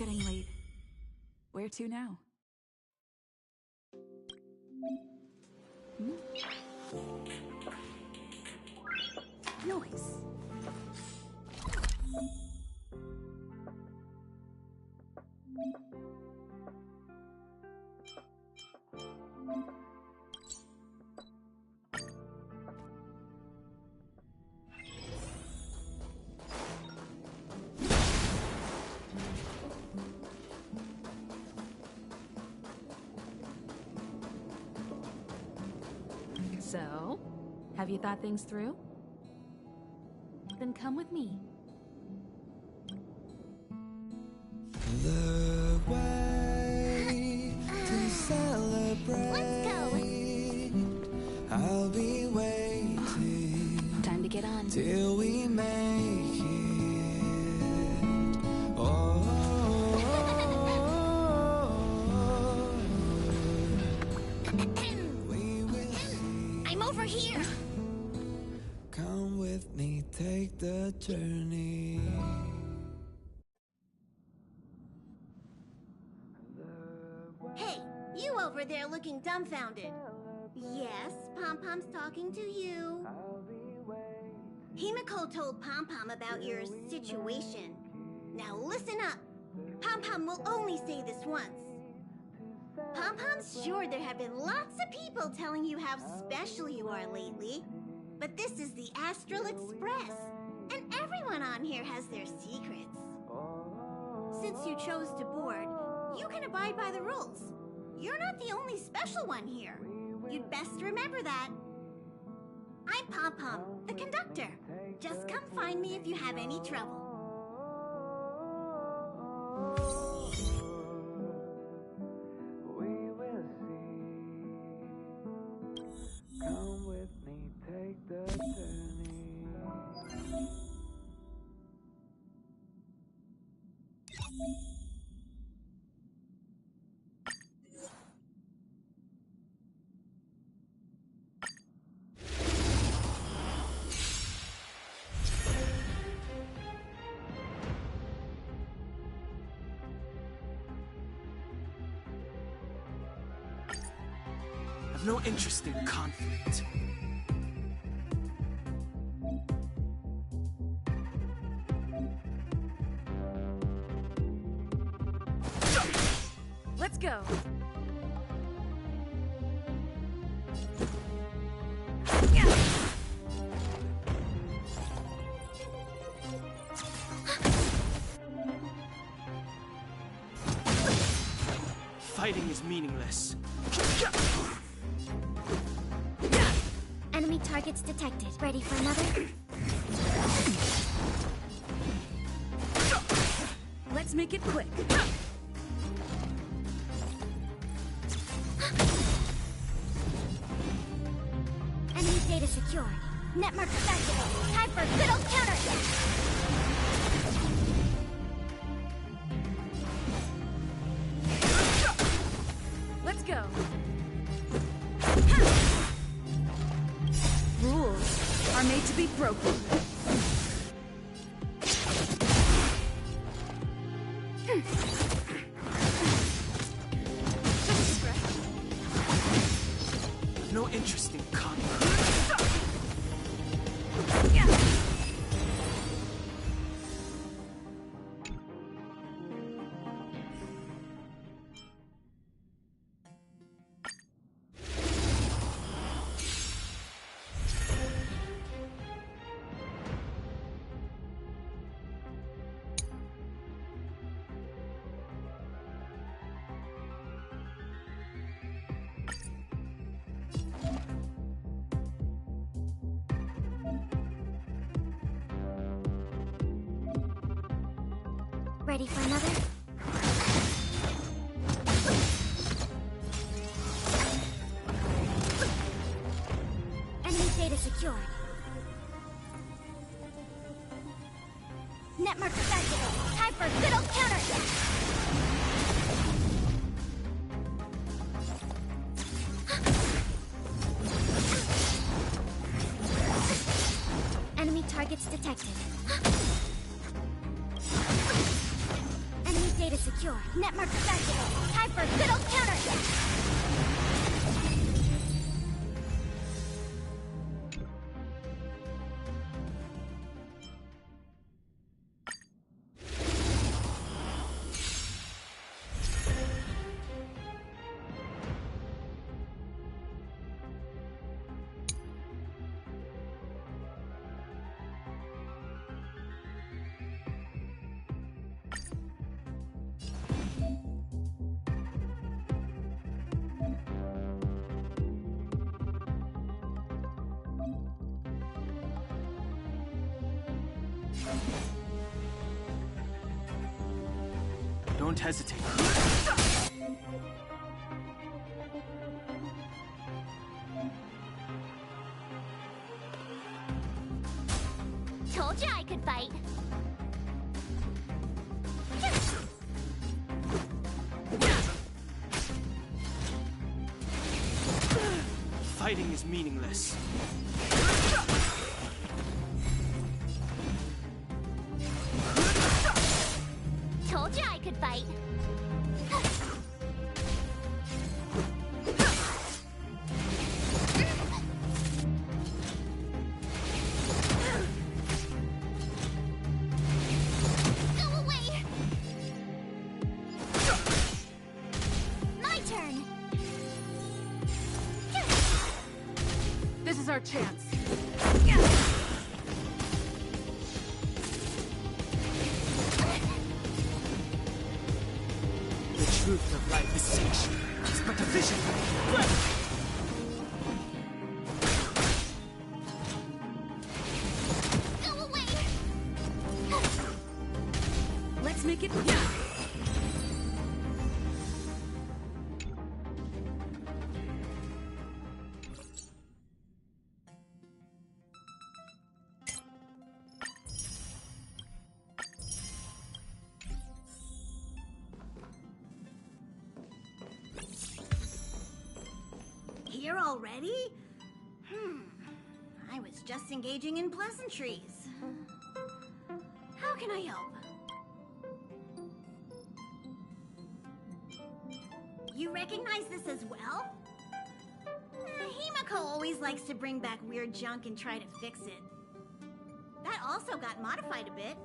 getting late. Where to now? Noise. So, have you thought things through? Then come with me. The way to celebrate. Let's go. I'll be waiting. Time to get on. Till we make it. Oh. We will see. I'm over here. Come with me, take the journey. Hey, you over there looking dumbfounded. Yes, Pom-Pom's talking to you. Himiko told Pom-Pom about your situation. Now listen up. Pom-Pom will only say this once. Pom-Pom's sure there have been lots of people telling you how special you are lately. But this is the Astral Express, and everyone on here has their secrets. Since you chose to board, you can abide by the rules. You're not the only special one here. You'd best remember that. I'm Pom-Pom, the conductor. Just come find me if you have any trouble. We will see. Come with me, take the journey. I've no interest in conflict. Let's go. Fighting is meaningless. Enemy targets detected. Ready for another? Let's make it quick. Enemy data secured. Network activated. Time for good old counterattack. Let's go. Rules are made to be broken. No interest in conflict. Ready for another? Enemy data secured. Network activated. Time for good old counterattack. Enemy targets detected. Enemy data secured. Sure, netmark activated. Time for a good old counterattack. Don't hesitate. Told you I could fight. Fighting is meaningless. Told you I could fight. Go away! My turn! This is our chance. The truth of life is such. It's but a vision. Go away! Let's make it. Here already? I was just engaging in pleasantries. How can I help? You recognize this as well? Himiko always likes to bring back weird junk and try to fix it. That also got modified a bit.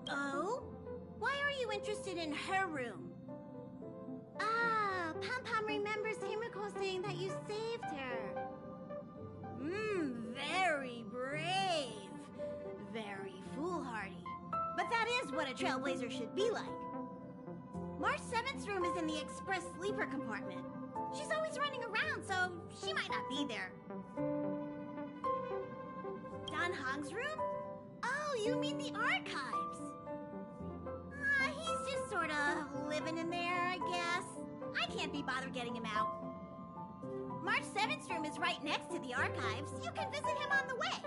Oh? Why are you interested in her room? Ah, Pom-Pom remembers Himiko saying that you saved her. Very brave. Very foolhardy. But that is what a trailblazer should be like. March 7th's room is in the express sleeper compartment. She's always running around, so she might not be there. Dan Hong's room? Oh, you mean the archives. He's just sort of living in there, I guess. I can't be bothered getting him out. March 7th's room is right next to the archives. You can visit him on the way.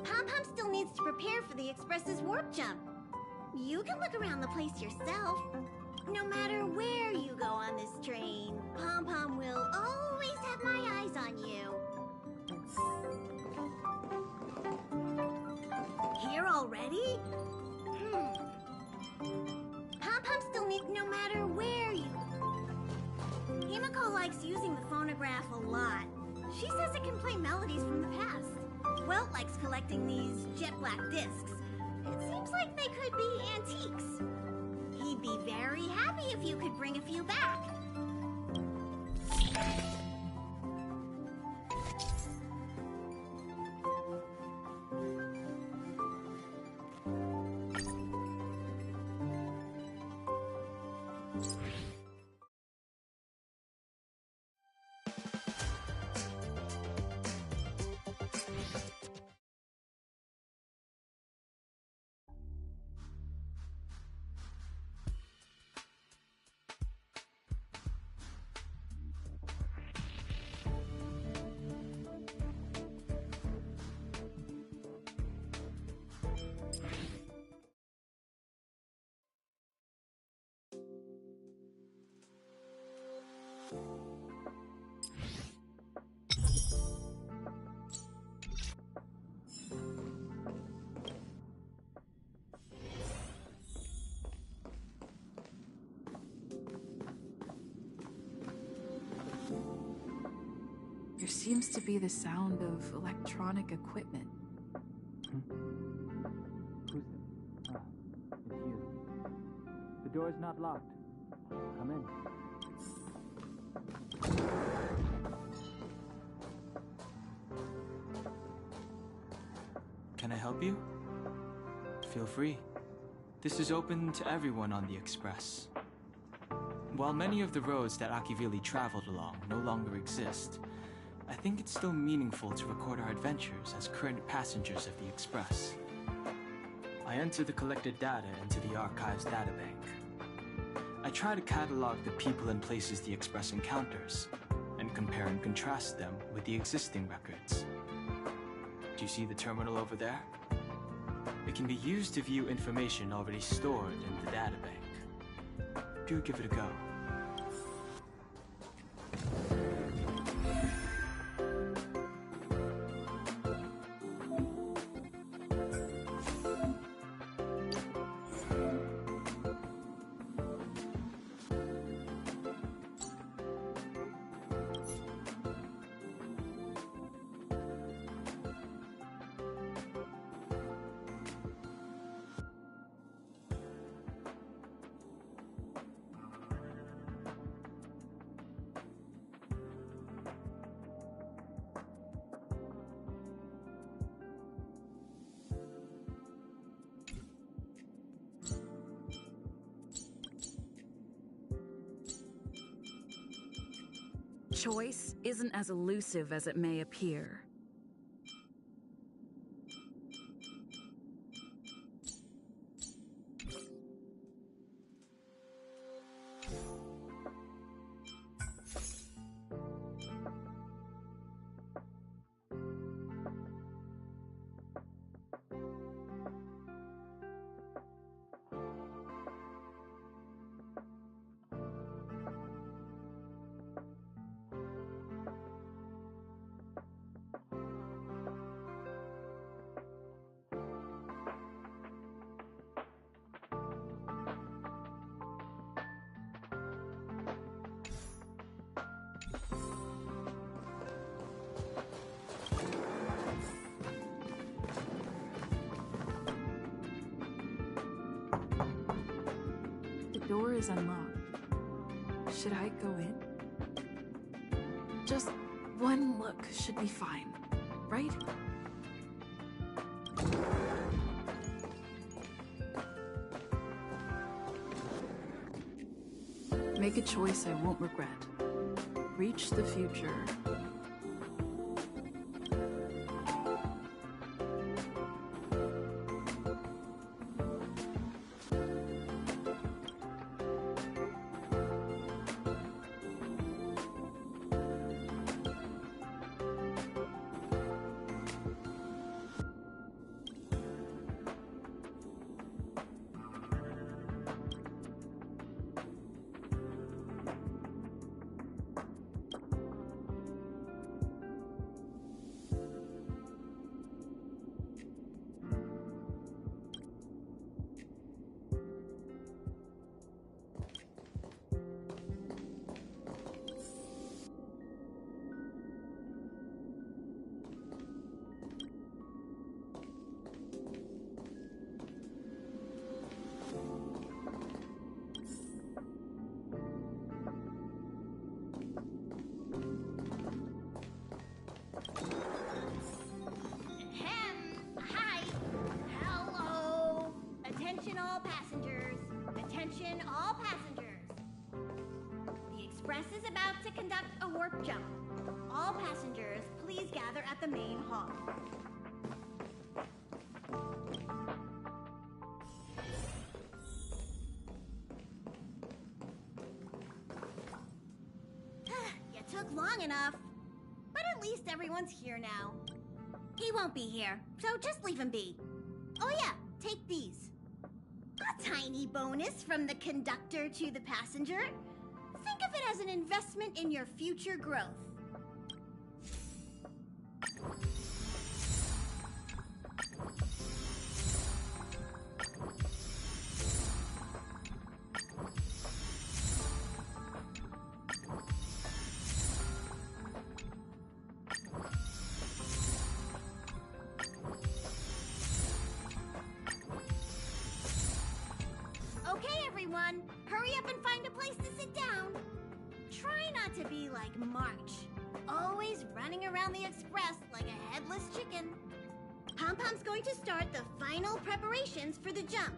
Pom-Pom still needs to prepare for the Express's warp jump. You can look around the place yourself. No matter where you go on this train, Pom-Pom will always have my eyes on you. Here already? Pom-Pom still needs, no matter where you... Himiko likes using the phonograph a lot. She says it can play melodies from the past. Welt likes collecting these jet black discs. It seems like they could be antiques. He'd be very happy if you could bring a few back. There seems to be the sound of electronic equipment. Who's it? Ah, it's you. The door's not locked. Come in. Can I help you? Feel free. This is open to everyone on the Express. While many of the roads that Akivili traveled along no longer exist, I think it's still meaningful to record our adventures as current passengers of the Express. I enter the collected data into the Archives databank. I try to catalog the people and places the Express encounters, and compare and contrast them with the existing records. Do you see the terminal over there? It can be used to view information already stored in the databank. Do give it a go. Choice isn't as elusive as it may appear. The door is unlocked. Should I go in? Just one look should be fine, right? Make a choice I won't regret. Reach the future. Hi. Hello. Attention all passengers. Attention all passengers. The Express is about to conduct a warp jump. All passengers, please gather at the main hall. You took long enough. But at least everyone's here now. He won't be here, so just leave him be. Oh yeah, take these. A tiny bonus from the conductor to the passenger. Think of it as an investment in your future growth. find a place to sit down. Try not to be like March, always running around the express like a headless chicken. Pom-Pom's going to start the final preparations for the jump.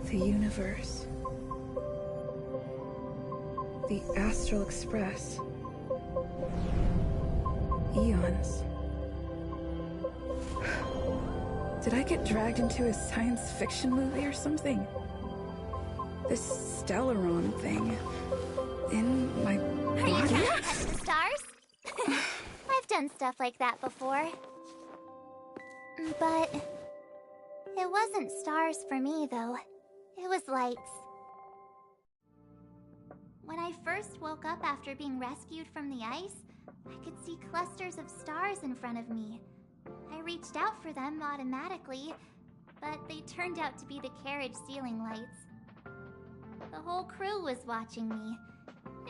The universe. The Astral Express. Eons. Did I get dragged into a science fiction movie or something? This Stellaron thing in my Are you body? trying to touch the stars? I've done stuff like that before. But it wasn't stars for me, though. It was lights. When I first woke up after being rescued from the ice, I could see clusters of stars in front of me. I reached out for them automatically, but they turned out to be the carriage ceiling lights. The whole crew was watching me.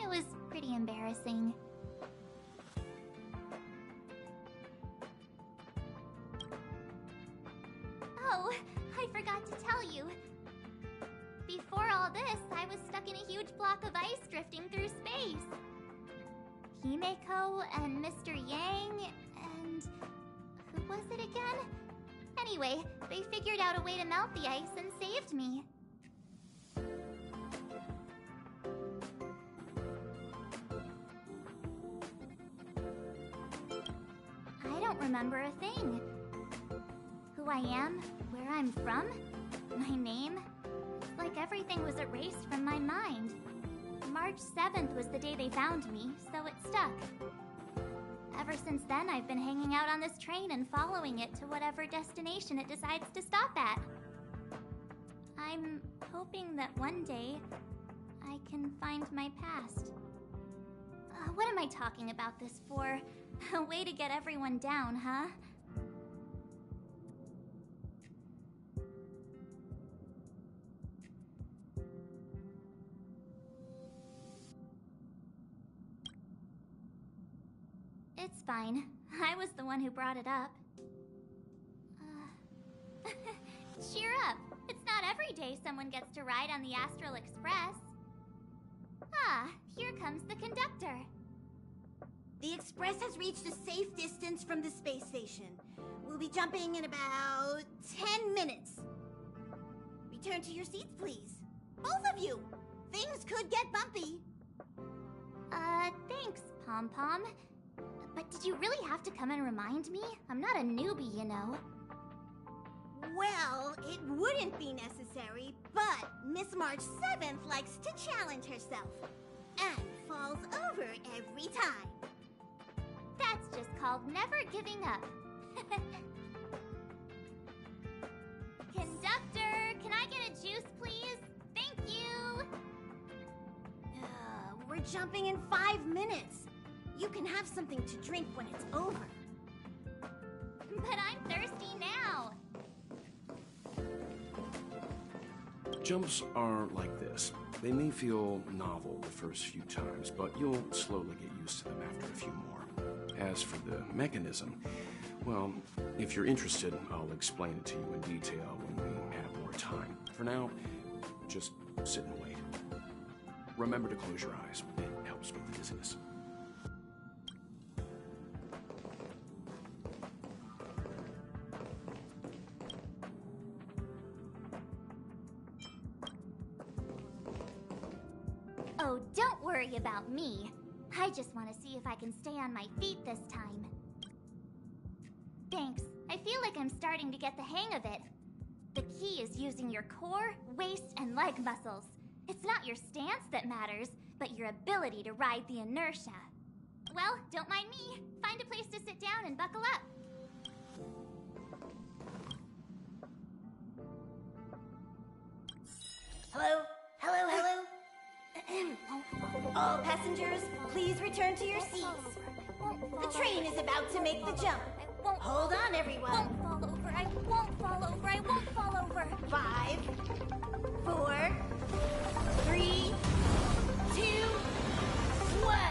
It was pretty embarrassing. Oh, I forgot to tell you. Before all this, I was stuck in a huge block of ice drifting through space. Himeko and Mr. Yang and... who was it again? Anyway, they figured out a way to melt the ice and saved me. I don't remember a thing. Who I am, where I'm from, my name. It's like everything was erased from my mind. March 7th was the day they found me, so it stuck. Ever since then, I've been hanging out on this train and following it to whatever destination it decides to stop at. I'm hoping that one day I can find my past. What am I talking about this for? A way to get everyone down, huh? fine. I was the one who brought it up. Cheer up. It's not every day someone gets to ride on the Astral Express. Ah, here comes the conductor. The Express has reached a safe distance from the space station. We'll be jumping in about 10 minutes. Return to your seats, please. Both of you! Things could get bumpy. Thanks, Pom-Pom. But did you really have to come and remind me? I'm not a newbie, you know. Well, it wouldn't be necessary, but Miss March 7th likes to challenge herself. And falls over every time. That's just called never giving up. Conductor, can I get a juice, please? Thank you! We're jumping in 5 minutes. You can have something to drink when it's over. But I'm thirsty now. Jumps are like this. They may feel novel the first few times, but you'll slowly get used to them after a few more. As for the mechanism, well, if you're interested, I'll explain it to you in detail when we have more time. For now, just sit and wait. Remember to close your eyes. It helps with the dizziness. Oh, don't worry about me. I just want to see if I can stay on my feet this time. Thanks. I feel like I'm starting to get the hang of it. The key is using your core, waist, and leg muscles. It's not your stance that matters, but your ability to ride the inertia. Well, don't mind me. Find a place to sit down and buckle up. Hello? Hello, hello? All passengers, please return to your seats. The train is about to make the jump. Hold on, everyone. I won't fall over. I won't fall over. 5, 4, 3, 2, 1.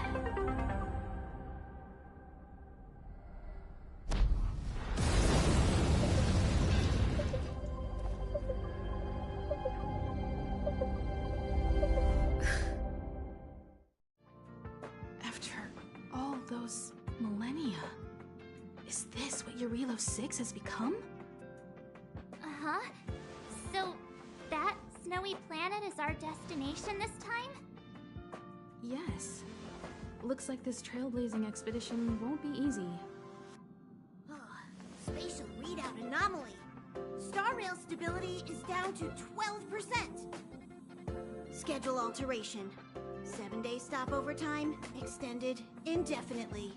After all those millennia, is this what Eurilo 6 has become? Uh-huh. So, that snowy planet is our destination this time? Yes. Looks like this trailblazing expedition won't be easy. Spatial readout anomaly. Star rail stability is down to 12%. Schedule alteration. 7-day stopover time extended indefinitely.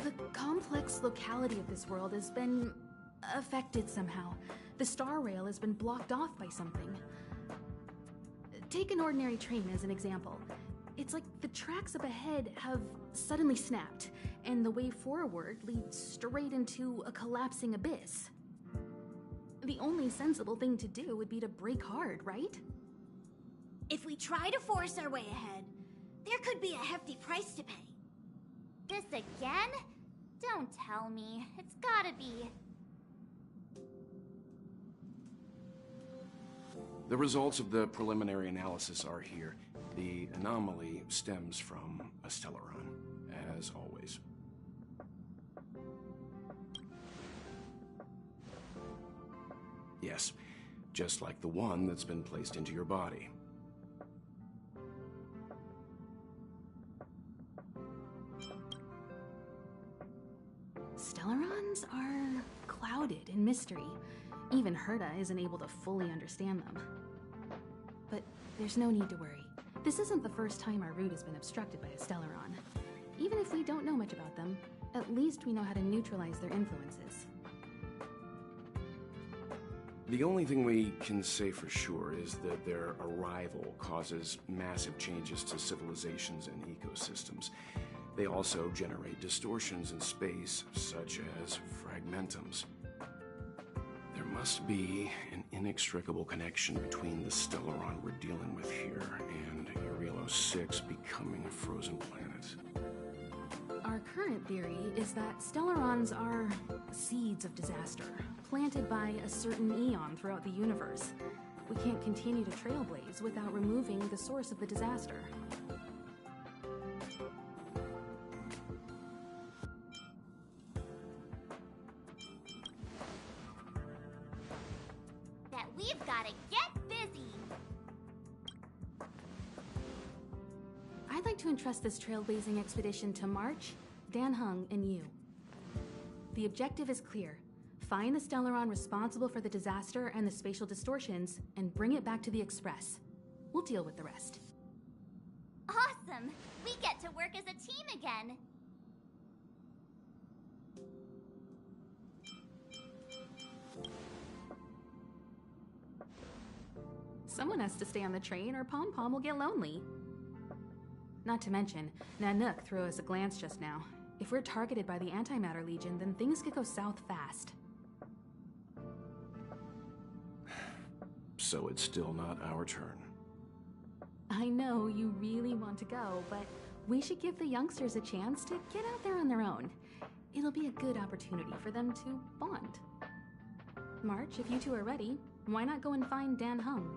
The complex locality of this world has been affected somehow. The star rail has been blocked off by something. Take an ordinary train as an example. It's like the tracks up ahead have suddenly snapped, and the way forward leads straight into a collapsing abyss. The only sensible thing to do would be to brake hard, right? If we try to force our way ahead, there could be a hefty price to pay. This again? Don't tell me. It's gotta be. The results of the preliminary analysis are here. The anomaly stems from a stellaron, as always. Yes, just like the one that's been placed into your body. Stellarons are clouded in mystery. Even Herta isn't able to fully understand them. But there's no need to worry. This isn't the first time our route has been obstructed by a Stellaron. Even if we don't know much about them, at least we know how to neutralize their influences. The only thing we can say for sure is that their arrival causes massive changes to civilizations and ecosystems. They also generate distortions in space, such as fragmentums. There must be an inextricable connection between the Stellaron we're dealing with here and Eurilo 6 becoming a frozen planet. Our current theory is that Stellarons are seeds of disaster, planted by a certain eon throughout the universe. We can't continue to trailblaze without removing the source of the disaster. That we've gotta get busy! I'd like to entrust this trailblazing expedition to March, Dan Heng, and you. The objective is clear. Find the Stellaron responsible for the disaster and the spatial distortions, and bring it back to the Express. We'll deal with the rest. Awesome! We get to work as a team again! Someone has to stay on the train or Pom Pom will get lonely. Not to mention, Nanook threw us a glance just now. If we're targeted by the Antimatter Legion, then things could go south fast. So it's still not our turn. I know you really want to go, but we should give the youngsters a chance to get out there on their own. It'll be a good opportunity for them to bond. March, if you two are ready, why not go and find Dan Heng?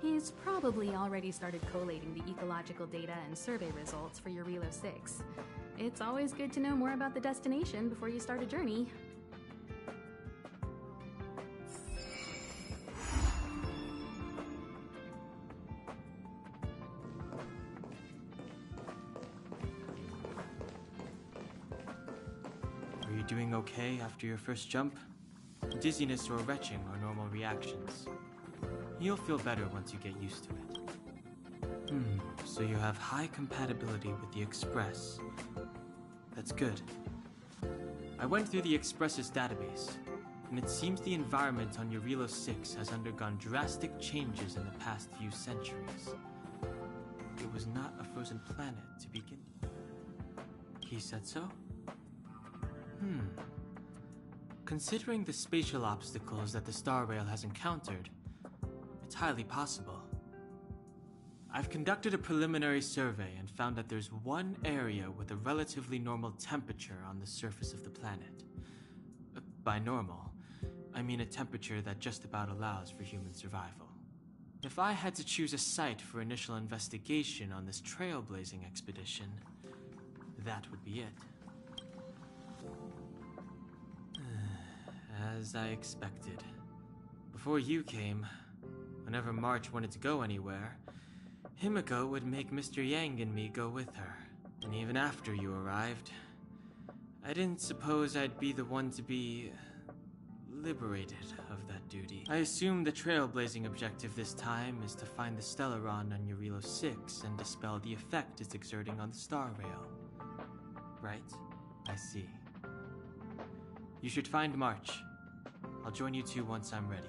He's probably already started collating the ecological data and survey results for Eurilo 6. It's always good to know more about the destination before you start a journey. Are you doing okay after your first jump? Dizziness or retching are normal reactions. You'll feel better once you get used to it. So you have high compatibility with the Express. That's good. I went through the Express's database, and it seems the environment on Eurilo 6 has undergone drastic changes in the past few centuries. It was not a frozen planet to begin. He said so? Considering the spatial obstacles that the Star Rail has encountered, it's highly possible. I've conducted a preliminary survey and found that there's one area with a relatively normal temperature on the surface of the planet. By normal, I mean a temperature that just about allows for human survival. If I had to choose a site for initial investigation on this trailblazing expedition, that would be it. As I expected. Before you came, whenever March wanted to go anywhere, Himiko would make Mr. Yang and me go with her. And even after you arrived, I didn't suppose I'd be the one to be liberated of that duty. I assume the trailblazing objective this time is to find the Stellaron on Eurilo 6 and dispel the effect it's exerting on the Star Rail. Right? I see. You should find March. I'll join you two once I'm ready.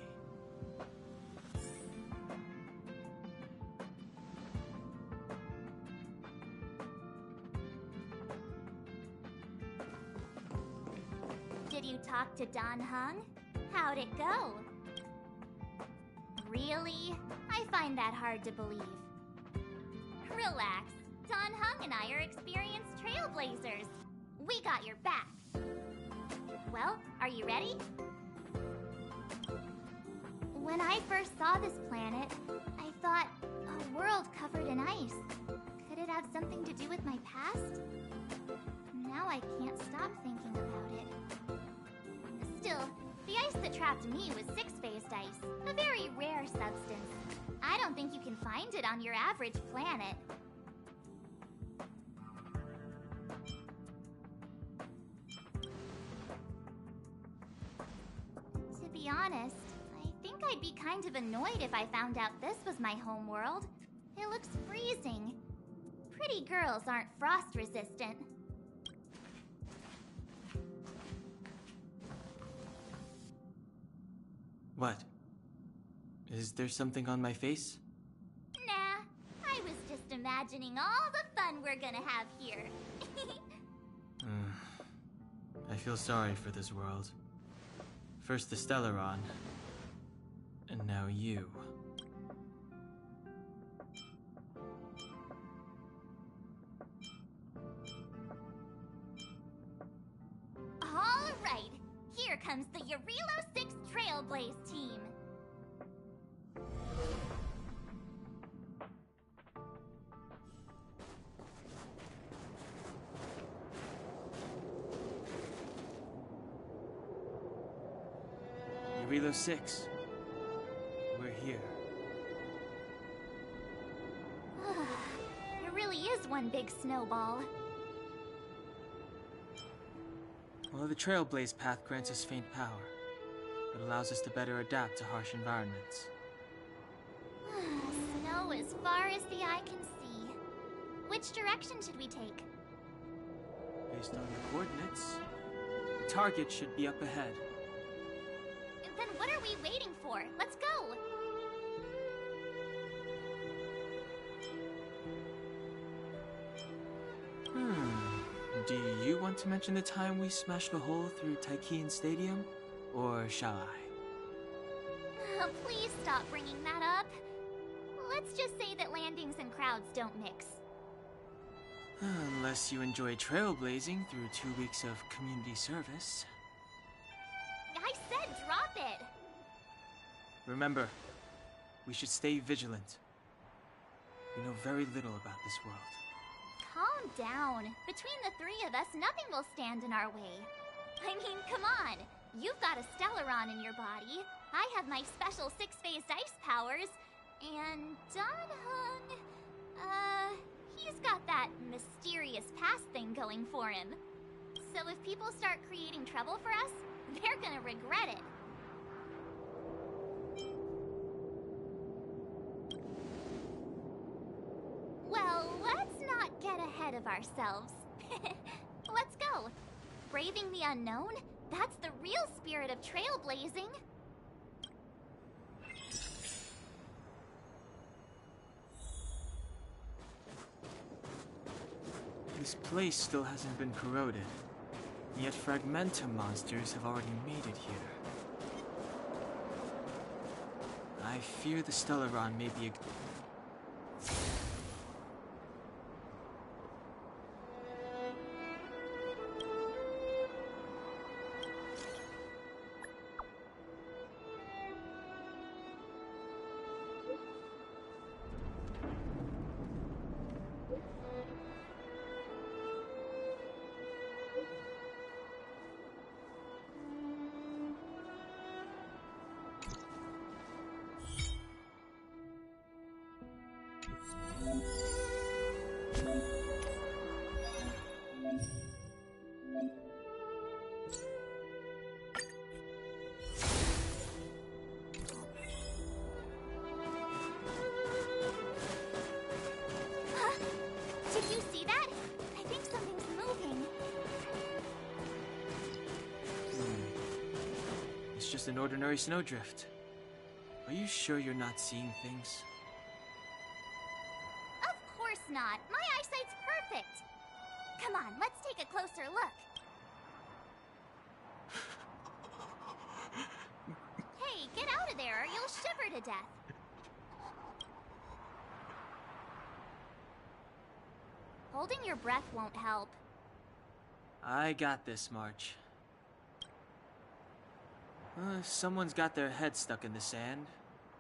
Did you talk to Dan Heng? How'd it go? Really? I find that hard to believe. Relax. Dan Heng and I are experienced trailblazers. We got your back. Well, are you ready? When I first saw this planet, I thought, a world covered in ice. Could it have something to do with my past? Now I can't stop thinking about it. Still, the ice that trapped me was six-phased ice, a very rare substance. I don't think you can find it on your average planet. To be honest, I think I'd be kind of annoyed if I found out this was my home world. It looks freezing. Pretty girls aren't frost-resistant. What? Is there something on my face? Nah, I was just imagining all the fun we're gonna have here. I feel sorry for this world. First the Stellaron, and now you. All right, here comes the Eurilo 6 Trailblaze team. Eurilo 6. We're here. It really is one big snowball. Well, the Trailblaze path grants us faint power. It allows us to better adapt to harsh environments. Snow as far as the eye can see. Which direction should we take? Based on the coordinates, the target should be up ahead. Then what are we waiting for? Let's go! Do you want to mention the time we smashed a hole through Taikian Stadium? Or shall I? Please stop bringing that up. Let's just say that landings and crowds don't mix. Unless you enjoy trailblazing through 2 weeks of community service. I said drop it! Remember, we should stay vigilant. We know very little about this world. Calm down. Between the three of us, nothing will stand in our way. I mean, come on. You've got a Stellaron in your body. I have my special 6-phased ice powers. And Danhung... he's got that mysterious past thing going for him. So if people start creating trouble for us, they're gonna regret it. Well, let's not get ahead of ourselves. Let's go. Braving the unknown? That's the real spirit of trailblazing. This place still hasn't been corroded, yet Fragmentum monsters have already made it here. I fear the Stellaron may be a... Did you see that? I think something's moving. It's just an ordinary snowdrift. Are you sure you're not seeing things? Of course not. My eyesight's perfect. Come on, let's take a closer look. Hey, get out of there or you'll shiver to death. Holding your breath won't help. I got this, March. Someone's got their head stuck in the sand,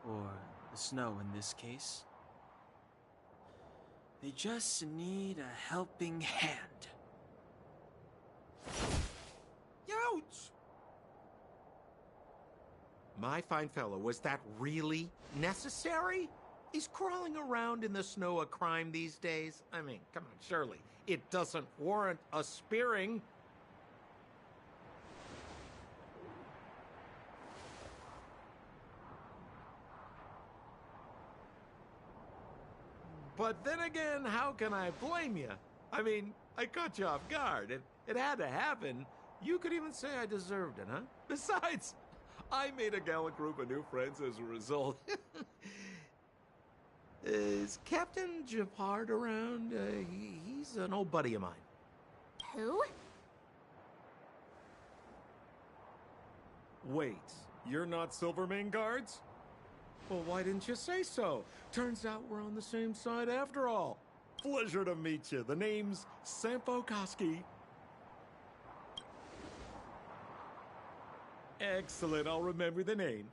or the snow in this case. They just need a helping hand. Ouch! My fine fellow, was that really necessary? Is crawling around in the snow a crime these days? I mean, come on, surely. It doesn't warrant a spearing. But then again, how can I blame you? I mean, I caught you off guard. It had to happen. You could even say I deserved it, huh? Besides, I made a gallant group of new friends as a result. Is Captain Japard around? He's an old buddy of mine. Who? Wait, you're not Silvermane guards? Well, why didn't you say so? Turns out we're on the same side after all. Pleasure to meet you. The name's Sampo Koski. Excellent, I'll remember the name.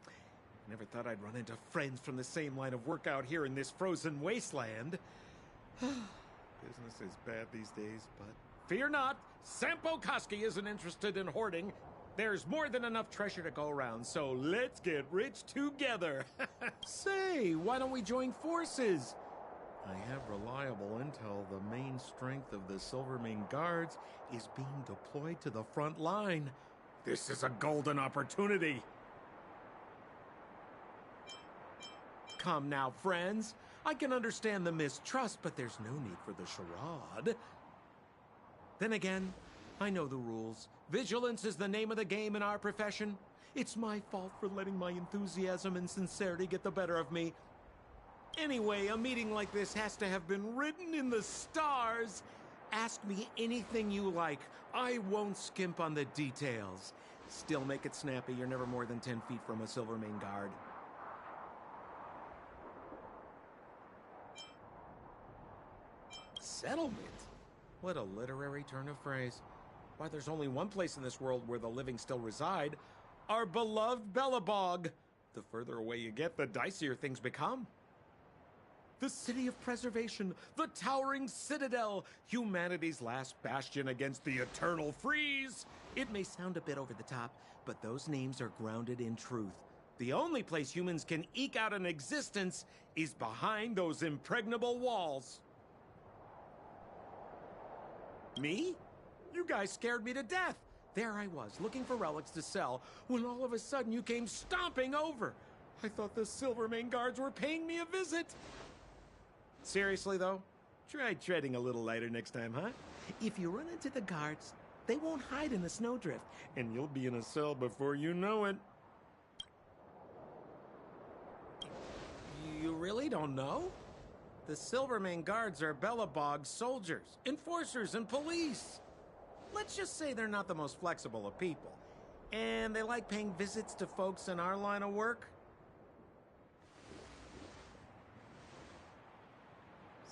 Never thought I'd run into friends from the same line of work out here in this frozen wasteland. Business is bad these days, but fear not, Sampo Koski isn't interested in hoarding. There's more than enough treasure to go around, so let's get rich together. Say, why don't we join forces? I have reliable intel the main strength of the Silvermane guards is being deployed to the front line. This is a golden opportunity. Come now, friends. I can understand the mistrust, but there's no need for the charade. Then again, I know the rules. Vigilance is the name of the game in our profession. It's my fault for letting my enthusiasm and sincerity get the better of me. Anyway, a meeting like this has to have been written in the stars. Ask me anything you like. I won't skimp on the details. Still make it snappy. You're never more than 10 feet from a Silvermane guard. Settlement? What a literary turn of phrase. Why, there's only one place in this world where the living still reside. Our beloved Belobog. The further away you get, the dicier things become. The city of preservation, the towering citadel, humanity's last bastion against the eternal freeze. It may sound a bit over the top, but those names are grounded in truth. The only place humans can eke out an existence is behind those impregnable walls. Me? You guys scared me to death. There I was, looking for relics to sell, when all of a sudden you came stomping over. I thought the Silvermane guards were paying me a visit. Seriously, though, try treading a little lighter next time, huh? If you run into the guards, they won't hide in the snowdrift, and you'll be in a cell before you know it. You really don't know? The Silvermane guards are Belobog's soldiers, enforcers, and police. Let's just say they're not the most flexible of people, and they like paying visits to folks in our line of work.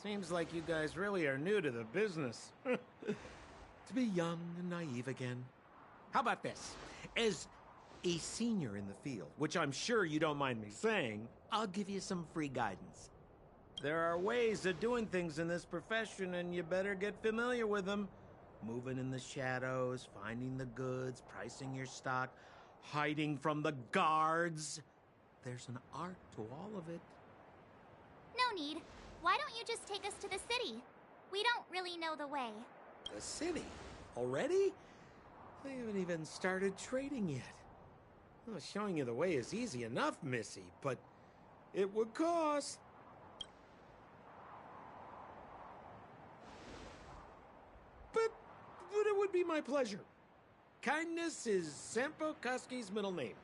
Seems like you guys really are new to the business. To be young and naive again. How about this? As a senior in the field, which I'm sure you don't mind me saying, I'll give you some free guidance. There are ways of doing things in this profession, and you better get familiar with them. Moving in the shadows, finding the goods, pricing your stock, hiding from the guards. There's an art to all of it. No need. Why don't you just take us to the city? We don't really know the way. The city? Already? I haven't even started trading yet. Well, showing you the way is easy enough, Missy, but it would cost. But it would be my pleasure. Kindness is Sampo Koski's middle name.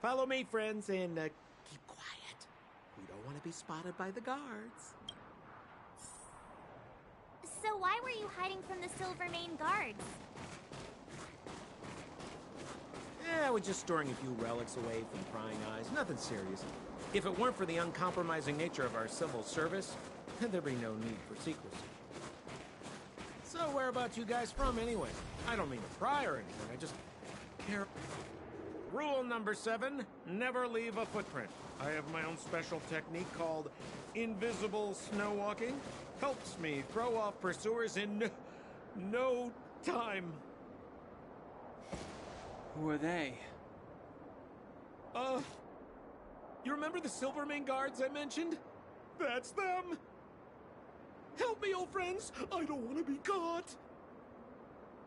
Follow me, friends, and keep quiet. We don't want to be spotted by the guards. So why were you hiding from the Silvermane guards? I was just storing a few relics away from prying eyes. Nothing serious. If it weren't for the uncompromising nature of our civil service, there'd be no need for secrecy. So whereabouts you guys from, anyway? I don't mean to pry or anything. I just care. Rule number 7, never leave a footprint. I have my own special technique called invisible snow walking. Helps me throw off pursuers in no time. Who are they? You remember the Silvermane guards I mentioned? That's them! Help me, old friends! I don't want to be caught!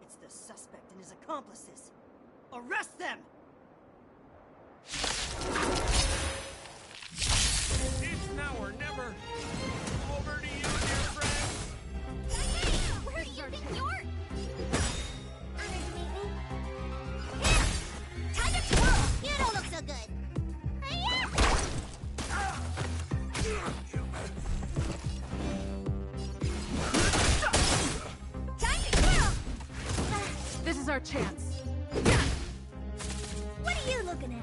It's the suspect and his accomplices. Arrest them! It's now or never! Over to you, dear friends! Where do you think you're? Time to twirl! You don't look so good. This is our chance. What do you looking at?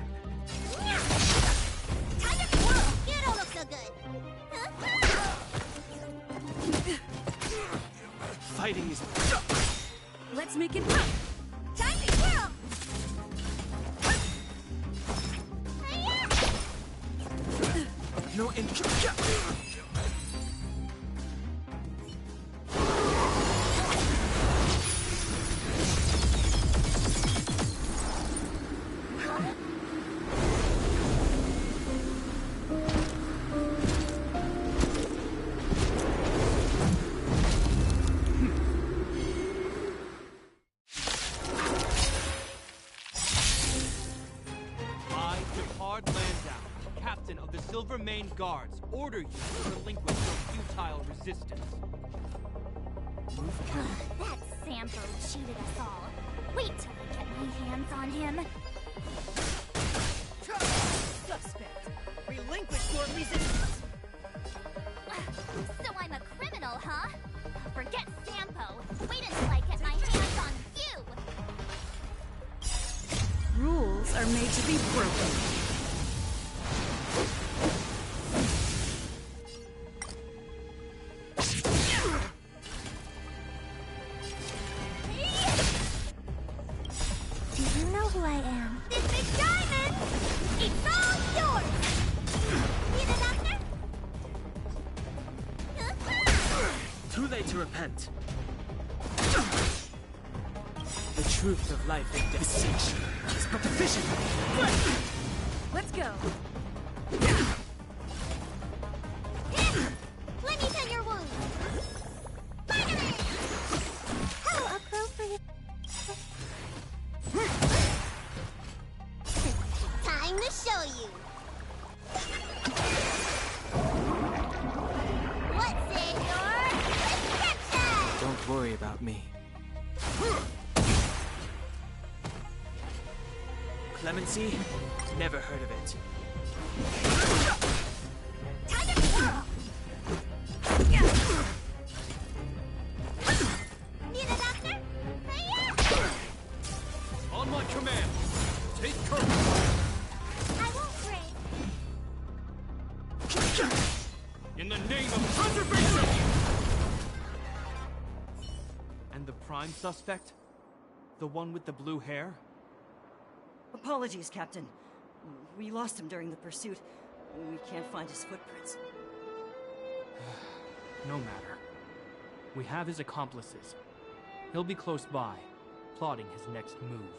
Time to whirl! You don't look so good. Fighting is... Let's make it... Time to whirl! No interest. Main guards order you to relinquish your futile resistance. That Sampo cheated us all. Wait till I get my hands on him. Suspect! Relinquish your resistance! So I'm a criminal, huh? Forget Sampo. Wait until I get my hands on you! Rules are made to be broken. To repent. The truth of life and death. Beseech is but the vision. Let's go. Let me tend your wound. Finally! How appropriate. Time to show you. What's in your prescription? Don't worry about me. Clemency? Never heard of it. Time to whirl! Need a doctor? Hiya! On my command, take courage. I won't break. In the name of preservation! And the prime suspect? The one with the blue hair? Apologies, Captain. We lost him during the pursuit. We can't find his footprints. No matter. We have his accomplices. He'll be close by, plotting his next move.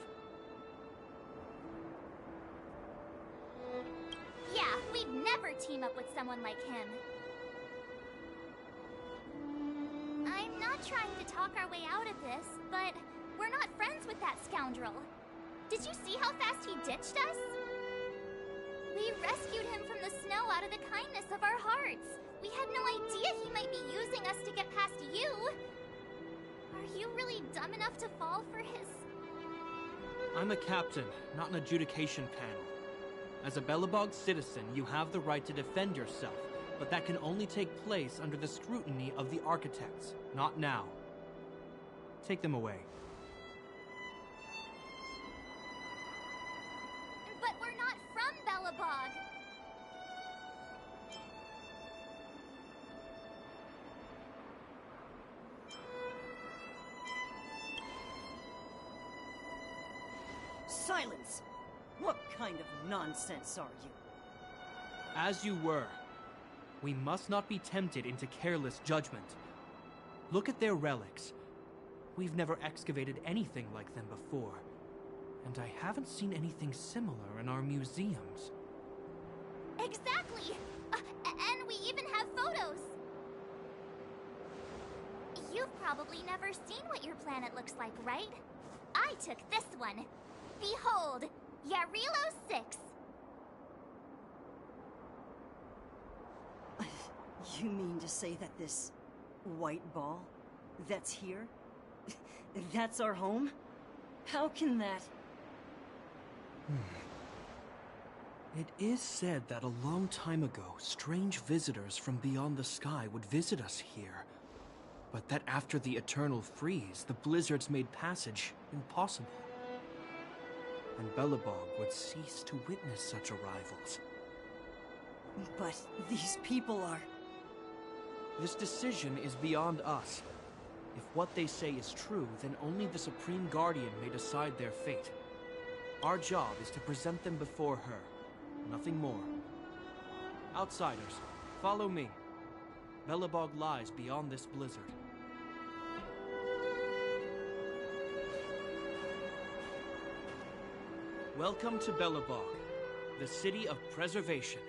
Yeah, we'd never team up with someone like him. I'm not trying to talk our way out of this, but we're not friends with that scoundrel. Did you see how fast he ditched us? We rescued him from the snow out of the kindness of our hearts. We had no idea he might be using us to get past you. Are you really dumb enough to fall for his... I'm a captain, not an adjudication panel. As a Belobog citizen, you have the right to defend yourself, but that can only take place under the scrutiny of the architects, not now. Take them away. But we're not from Belobog. Silence! What kind of nonsense are you? As you were. We must not be tempted into careless judgment. Look at their relics. We've never excavated anything like them before. And I haven't seen anything similar in our museums. Exactly! And we even have photos! You've probably never seen what your planet looks like, right? I took this one. Behold, Yarilo 6. You mean to say that this white ball that's here, that's our home? How can that... It is said that a long time ago, strange visitors from beyond the sky would visit us here. But that after the eternal freeze, the blizzards made passage impossible. and Belobog would cease to witness such arrivals. But these people are... This decision is beyond us. If what they say is true, then only the Supreme Guardian may decide their fate. Our job is to present them before her. Nothing more. Outsiders, follow me. Belobog lies beyond this blizzard. Welcome to Belobog, the city of preservation.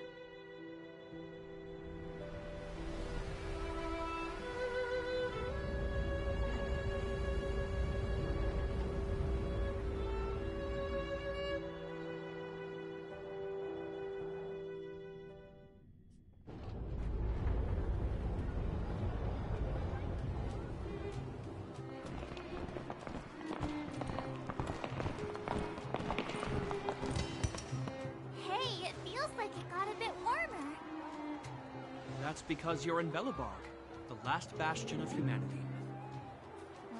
That's because you're in Belobog, the last bastion of humanity.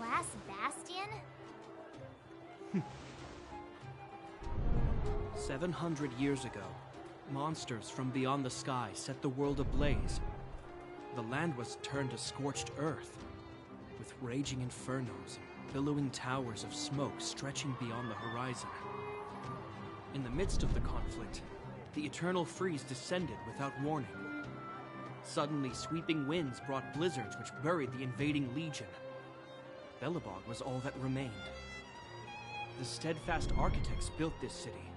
Last bastion? 700 years ago, monsters from beyond the sky set the world ablaze. The land was turned to scorched earth, with raging infernos and billowing towers of smoke stretching beyond the horizon. In the midst of the conflict, the eternal freeze descended without warning. Suddenly, sweeping winds brought blizzards which buried the invading legion. Belobog was all that remained. The steadfast architects built this city.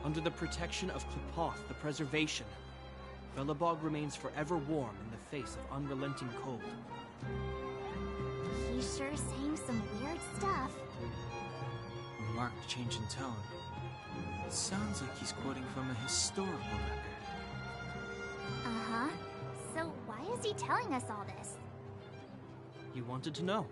Under the protection of Klipoth, the preservation, Belobog remains forever warm in the face of unrelenting cold. He's sure saying some weird stuff. A marked change in tone. It sounds like he's quoting from a historical record. Uh-huh. So why is he telling us all this? You wanted to know.